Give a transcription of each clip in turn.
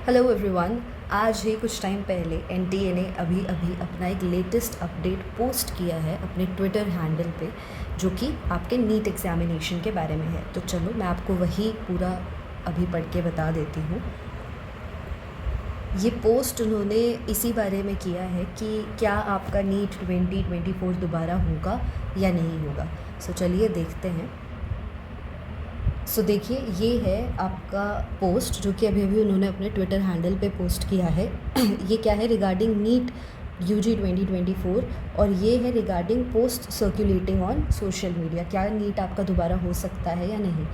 Hello everyone. आज ही कुछ time पहले एनटीए ने अभी अपना एक लेटेस्ट अपडेट पोस्ट किया है अपने ट्विटर हैंडल पे, जो कि आपके नीट एग्ज़ामिनेशन के बारे में है। तो चलो मैं आपको वही पूरा अभी पढ़ के बता देती हूँ। ये पोस्ट उन्होंने इसी बारे में किया है कि क्या आपका नीट 2024 दोबारा होगा या नहीं होगा। सो चलिए देखते हैं। सो देखिए, ये है आपका पोस्ट जो कि अभी उन्होंने अपने ट्विटर हैंडल पे पोस्ट किया है। ये क्या है, रिगार्डिंग नीट यूजी 2024, और ये है regarding post circulating on social media. क्या नीट आपका दोबारा हो सकता है या नहीं।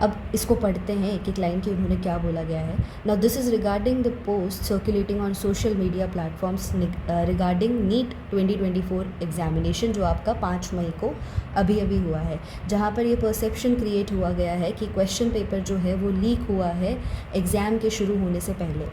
अब इसको पढ़ते हैं एक एक लाइन की उन्होंने क्या बोला गया है। Now this is regarding the post circulating on social media platforms regarding NEET 2024 examination, जो आपका 5 मई को अभी हुआ है, जहाँ पर ये परसेप्शन क्रिएट हुआ गया है कि क्वेश्चन पेपर जो है वो लीक हुआ है एग्ज़ाम के शुरू होने से पहले।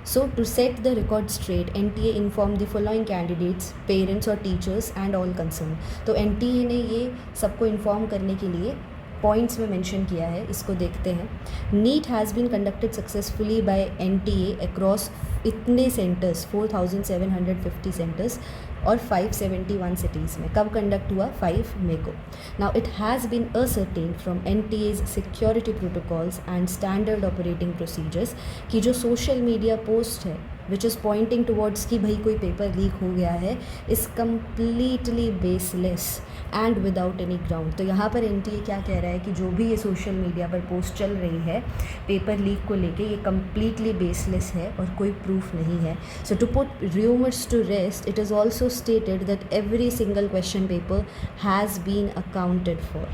So to set the record straight, NTA inform the following candidates, parents और टीचर्स एंड ऑल कंसर्न। तो एनटीए ने ये सबको इन्फॉर्म करने के लिए पॉइंट्स में मेंशन किया है। इसको देखते हैं। NEET has been conducted successfully by NTA across इतने सेंटर्स, 4750 सेंटर्स और 571 सिटीज़ में। कब कंडक्ट हुआ? 5 मई को। Now it has been ascertain from NTA's security protocols and standard operating procedures कि जो सोशल मीडिया पोस्ट है विच इज़ पॉइंटिंग टुवर्ड्स कि भाई कोई पेपर लीक हो गया है, is completely baseless and without any ground. तो यहाँ पर एनटीए क्या कह रहा है कि जो भी ये सोशल मीडिया पर पोस्ट चल रही है पेपर लीक को लेके, ये कम्प्लीटली बेसलेस है और कोई प्रूफ नहीं है। So to put rumours to rest, it is also stated that every single question paper has been accounted for.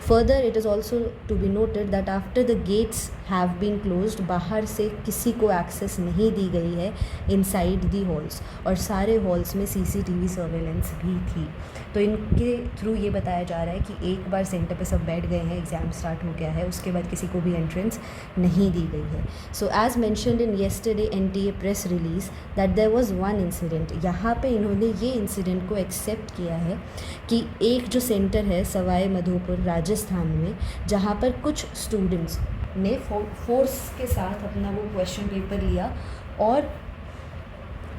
Further, it is also to be noted that after the gates have been closed, बाहर से किसी को access नहीं दी गई है inside the halls, और सारे हॉल्स में सीसीटीवी सर्वेलेंस भी थी। तो इनके थ्रू ये बताया जा रहा है कि एक बार सेंटर पे सब बैठ गए हैं, एग्ज़ाम स्टार्ट हो गया है, उसके बाद किसी को भी एंट्रेंस नहीं दी गई है। So as mentioned in yesterday NTA press release that there was one incident. यहाँ पे इन्होंने ये इंसिडेंट को एक्सेप्ट किया है कि एक जो सेंटर है सवाई माधोपुर राजस्थान में, जहाँ पर कुछ स्टूडेंट्स ने फोर्स के साथ अपना वो क्वेश्चन पेपर लिया और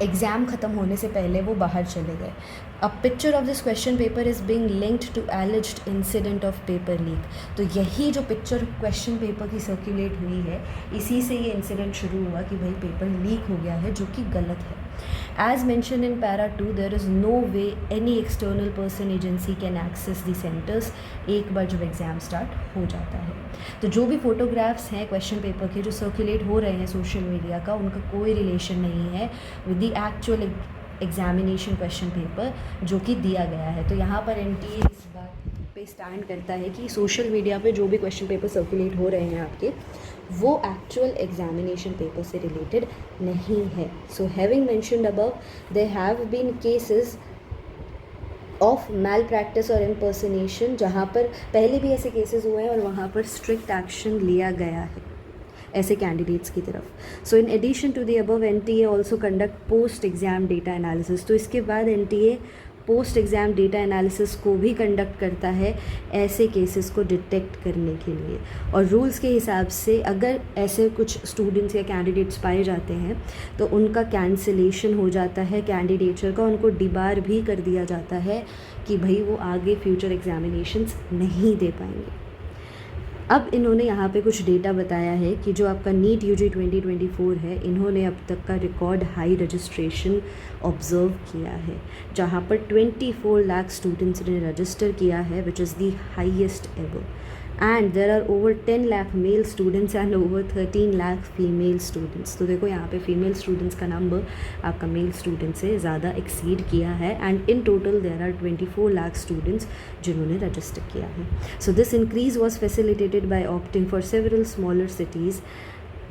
एग्ज़ाम ख़त्म होने से पहले वो बाहर चले गए। A picture of this question paper is being linked to alleged incident of paper leak. तो यही जो पिक्चर क्वेश्चन पेपर की सर्कुलेट हुई है, इसी से ये इंसिडेंट शुरू हुआ कि भाई पेपर लीक हो गया है, जो कि गलत है। As mentioned in para 2, there is no way any external person agency can access the centers एक बार जब एग्ज़ाम स्टार्ट हो जाता है। तो जो भी फ़ोटोग्राफ्स हैं क्वेश्चन पेपर के जो सर्कुलेट हो रहे हैं सोशल मीडिया का, उनका कोई रिलेशन नहीं है with the actual examination question paper जो कि दिया गया है। तो यहाँ पर एनटीए इस बात पे स्टैंड करता है कि सोशल मीडिया पे जो भी क्वेश्चन पेपर सर्कुलेट हो रहे हैं आपके, वो एक्चुअल एग्जामिनेशन पेपर से रिलेटेड नहीं है। So having mentioned above, there have been cases of malpractice और इम्पर्सनेशन, जहाँ पर पहले भी ऐसे केसेस हुए हैं और वहाँ पर स्ट्रिक्ट एक्शन लिया गया है ऐसे कैंडिडेट्स की तरफ। So in addition to the above, NTA also conduct post exam data analysis. तो इसके बाद NTA post exam data analysis को भी कंडक्ट करता है ऐसे केसेस को डिटेक्ट करने के लिए, और रूल्स के हिसाब से अगर ऐसे कुछ स्टूडेंट्स या कैंडिडेट्स पाए जाते हैं तो उनका कैंसिलेशन हो जाता है कैंडिडेचर का, उनको डिबार भी कर दिया जाता है कि भाई वो आगे फ्यूचर एग्जामिनेशंस नहीं दे पाएंगे। अब इन्होंने यहाँ पे कुछ डेटा बताया है कि जो आपका नीट यूजी 2024 है, इन्होंने अब तक का रिकॉर्ड हाई रजिस्ट्रेशन ऑब्ज़र्व किया है, जहाँ पर 24 लाख स्टूडेंट्स ने रजिस्टर किया है, which is the highest ever. And there are over 10 lakh male students and over 13 lakh female students. तो देखो यहाँ पे फीमेल स्टूडेंट्स का नंबर आपका मेल स्टूडेंट से ज़्यादा एक्सीड किया है, and in total there are 24 lakh students जिन्होंने रजिस्टर किया है। So this increase was facilitated by opting for several smaller cities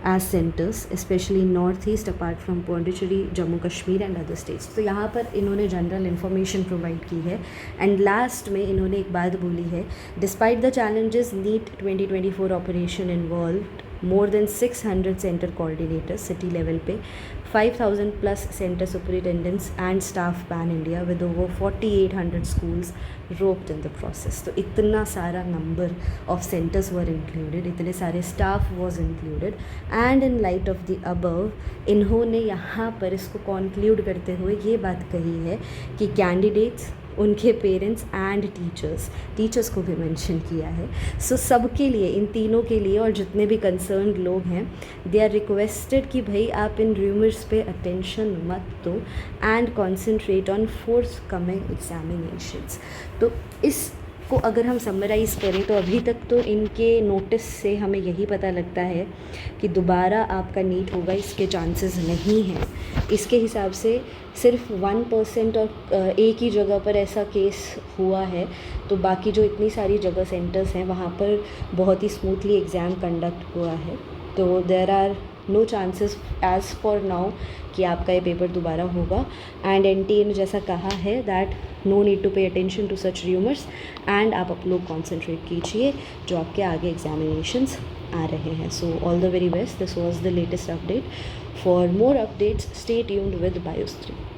as centers, especially north east apart from Pondicherry, Jammu Kashmir and other states। तो यहाँ पर इन्होंने general information provide की है। And last में इन्होंने एक बात बोली है, despite the challenges NEET 2024 operation involved more than 600 centre coordinators city level पे, 5000 plus centre superintendents and staff pan India with over 4800 schools roped in the process. तो इतना सारा number of centres were included, इतने सारे staff was included, and in light of the above इन्होंने यहाँ पर इसको कॉन्क्लूड करते हुए ये बात कही है कि कैंडिडेट्स, उनके पेरेंट्स एंड टीचर्स को भी मेंशन किया है. सो सबके लिए, इन तीनों के लिए और जितने भी कंसर्न्ड लोग हैं, दे आर रिक्वेस्टेड कि भाई आप इन रूमर्स पे अटेंशन मत दो and concentrate on fourth coming examinations. तो इसको अगर हम समराइज़ करें तो अभी तक तो इनके नोटिस से हमें यही पता लगता है कि दोबारा आपका नीट होगा इसके चांसेस नहीं हैं. इसके हिसाब से सिर्फ 1% और एक ही जगह पर ऐसा केस हुआ है, तो बाकी जो इतनी सारी जगह सेंटर्स हैं वहाँ पर बहुत ही स्मूथली एग्ज़ाम कंडक्ट हुआ है. तो there are no chances as for now कि आपका ये पेपर दोबारा होगा. एंड NTA ने जैसा कहा है that no need to pay attention to such rumours and आप लोग कॉन्सेंट्रेट कीजिए जो आपके आगे एग्जामिनेशंस आ रहे हैं. So all the very best. This was the latest update. For more updates stay tuned with BIOS 3.